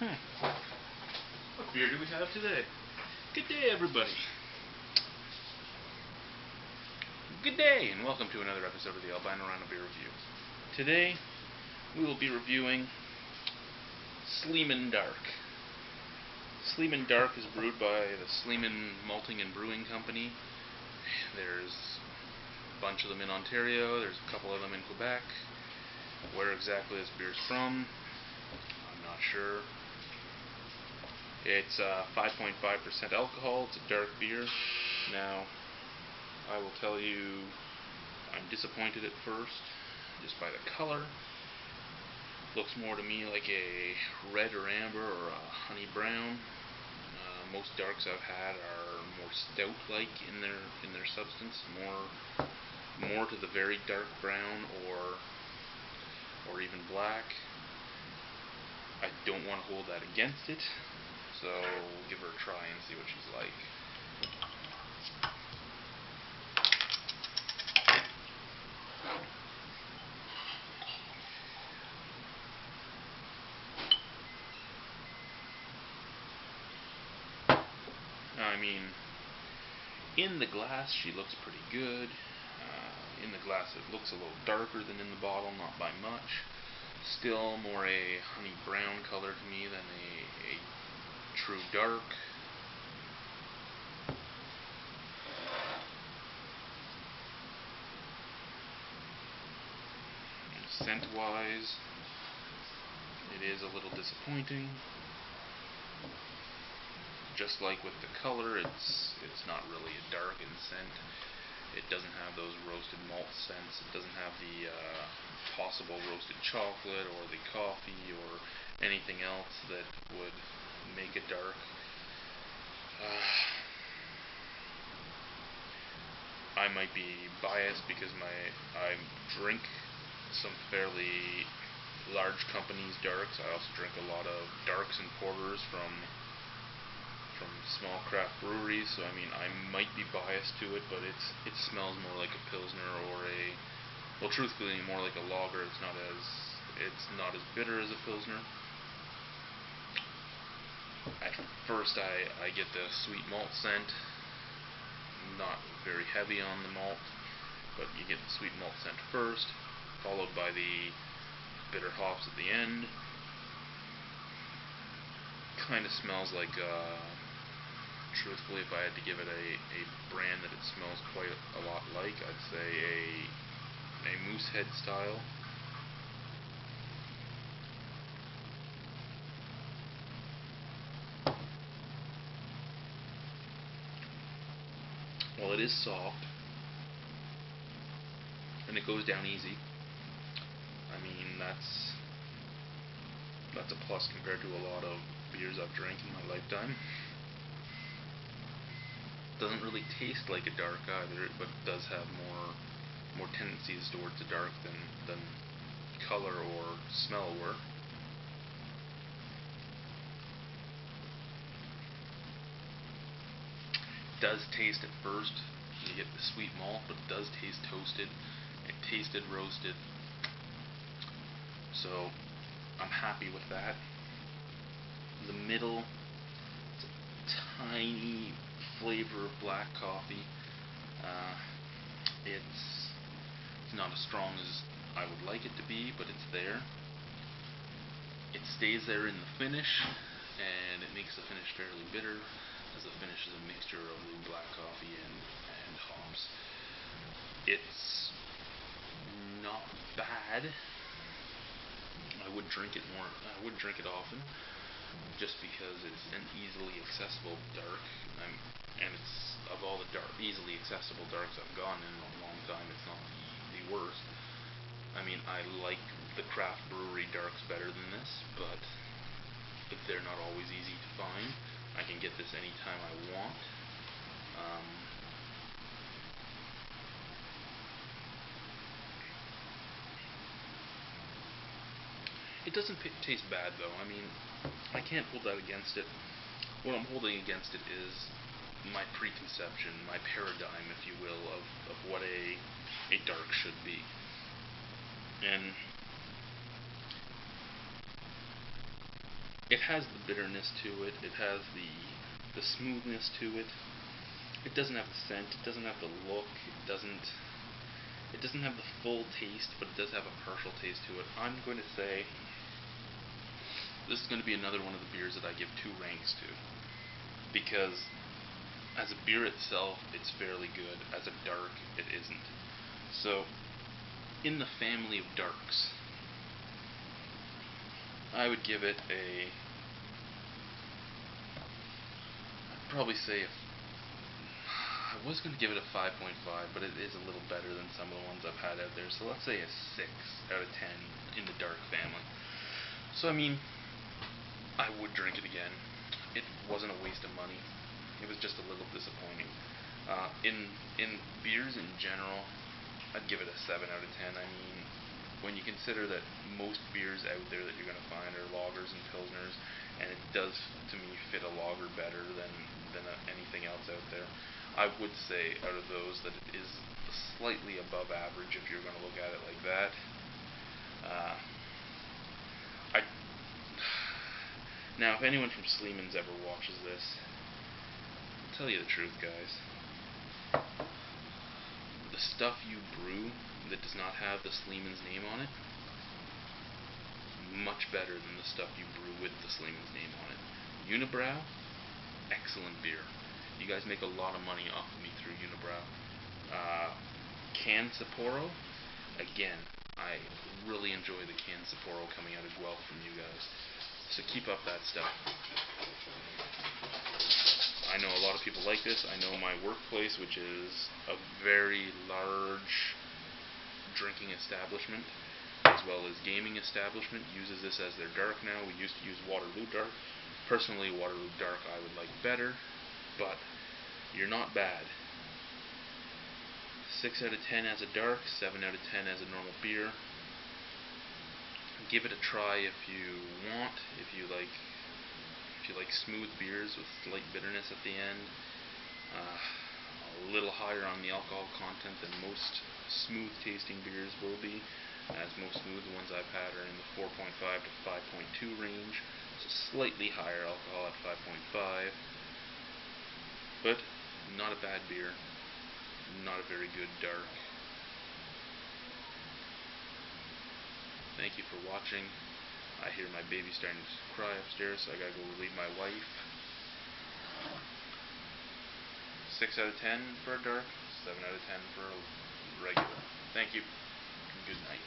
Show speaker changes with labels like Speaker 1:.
Speaker 1: What beer do we have today? Good day, everybody. Good day, and welcome to another episode of the Albino Rhino Beer Review. Today, we will be reviewing Sleeman Dark. Sleeman Dark is brewed by the Sleeman Malting and Brewing Company. There's a bunch of them in Ontario, there's a couple of them in Quebec. Where exactly this beer is from, I'm not sure. It's 5.5% alcohol, it's a dark beer. Now, I will tell you, I'm disappointed at first, just by the color. Looks more to me like a red or amber or a honey brown. Most darks I've had are more stout-like in their substance, more to the very dark brown or even black. I don't want to hold that against it, so we'll give her a try and see what she's like. I mean, in the glass she looks pretty good. In the glass it looks a little darker than in the bottle, not by much. Still more a honey brown color to me than a true dark. Scent wise, it is a little disappointing. Just like with the color, it's not really a dark in scent. It doesn't have those roasted malt scents. It doesn't have the possible roasted chocolate or the coffee or anything else that would make it dark. I might be biased because I drink some fairly large companies' darks. I also drink a lot of darks and porters from small craft breweries, so I mean I might be biased to it, but it smells more like a pilsner or well, truthfully more like a lager. It's not as bitter as a pilsner. At first I get the sweet malt scent, not very heavy on the malt, but you get the sweet malt scent first, followed by the bitter hops at the end. Kind of smells like truthfully, if I had to give it a brand that it smells quite a lot like, I'd say a Moosehead style. Well, it is soft, and it goes down easy. I mean, that's a plus compared to a lot of beers I've drank in my lifetime. Doesn't really taste like a dark either, but it does have more tendencies towards a dark than color or smell were. It does taste at first, you get the sweet malt, but it does taste toasted. It tasted roasted. So I'm happy with that. The middle, it's a tiny flavor of black coffee. It's not as strong as I would like it to be, but it's there. It stays there in the finish, and it makes the finish fairly bitter, as the finish is a mixture of the black coffee and hops. It's not bad. I would drink it more. I would drink it often, just because it's an easily accessible dark, and it's of all the easily accessible darks I've gone in a long time, it's not the worst. I mean, I like the craft brewery darks better than this, but if they're not always easy to find, I can get this anytime I want. It doesn't taste bad though. I mean, I can't hold that against it. What I'm holding against it is my preconception, my paradigm, if you will, of what a dark should be. And it has the bitterness to it. It has the smoothness to it. It doesn't have the scent. It doesn't have the look. It doesn't have the full taste, but it does have a partial taste to it. I'm going to say this is going to be another one of the beers that I give 2 ranks to, because as a beer itself, it's fairly good. As a dark, it isn't. So, in the family of darks, I would give it I'd probably say I was going to give it a 5.5, but it is a little better than some of the ones I've had out there. So let's say a 6 out of 10 in the dark family. So I mean, I would drink it again. It wasn't a waste of money. It was just a little disappointing. In beers in general, I'd give it a 7 out of 10. I mean, when you consider that most beers out there that you're going to find are lagers and pilsners, and it does, to me, fit a lager better than anything else out there, I would say out of those that it is slightly above average if you're going to look at it like that. Now, if anyone from Sleeman's ever watches this, I'll tell you the truth, guys. The stuff you brew that does not have the Sleeman's name on it, much better than the stuff you brew with the Sleeman's name on it. Unibrow, excellent beer. You guys make a lot of money off of me through Unibrow. Canned Sapporo, again, I really enjoy the canned Sapporo coming out of Guelph from you guys. So keep up that stuff. I know a lot of people like this. I know my workplace, which is a very large drinking establishment, as well as gaming establishment, uses this as their dark now. We used to use Waterloo Dark. Personally, Waterloo Dark I would like better, but you're not bad. 6 out of 10 as a dark, 7 out of 10 as a normal beer. Give it a try if you want. If you like smooth beers with slight bitterness at the end, a little higher on the alcohol content than most smooth tasting beers will be, as most smooth ones I've had are in the 4.5 to 5.2 range, so slightly higher alcohol at 5.5, but not a bad beer, not a very good dark. Thank you for watching. I hear my baby starting to cry upstairs, so I gotta go relieve my wife. 6 out of 10 for a dark, 7 out of 10 for a regular. Thank you, and good night.